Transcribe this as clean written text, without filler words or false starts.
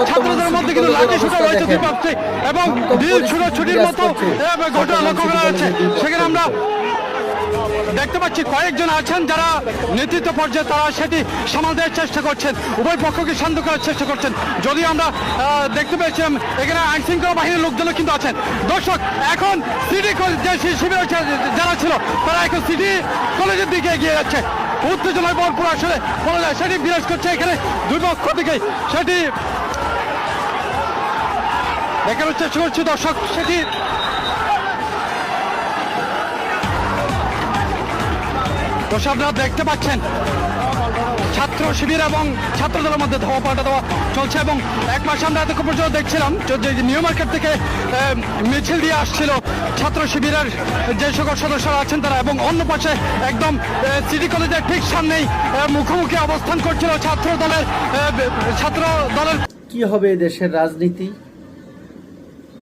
ছাত্রদের মধ্যে কিন্তু লাঠি ছোটা রয়েছে দুই প্রান্তে এবং ছুটির মতো ঘটনা লক্ষ্য করা যাচ্ছে। সেখানে আমরা দেখতে পাচ্ছি কয়েকজন আছেন যারা নেতৃত্ব পর্যায়ে, তারা সেটি সামাল দেওয়ার চেষ্টা করছেন, উভয় পক্ষকে শান্ত করার চেষ্টা করছেন। যদিও আমরা দেখতে পেয়েছিলাম এখানে আইন শৃঙ্খলা বাহিনীর লোকজনও কিন্তু আছেন। দর্শক, এখন সিটি যে শিবিরের যারা ছিল তারা এখন সিটি কলেজের দিকে এগিয়ে যাচ্ছে। উত্তেজনায় ভরপুর আসলে বলা যায় সেটি বিরাজ করছে এখানে দুই পক্ষ দিকে, সেটি দেখানোর চেষ্টা করছি দর্শক। সেটি আপনারা দেখতে পাচ্ছেন ছাত্র শিবির এবং ছাত্রদলের মধ্যে ধাওয়া পাল্টা দেওয়া চলছে এবং এক মাসে আমরা এতক্ষণ পর্যন্ত দেখছিলাম যে নিউ মার্কেট থেকে মিছিল দিয়ে আসছিল ছাত্র শিবিরের যে সকল সদস্যরা আছেন তারা, এবং অন্য পাশে একদম সিটি কলেজের ঠিক সামনেই মুখোমুখি অবস্থান করছিল ছাত্র দলের। কি হবে দেশের রাজনীতি?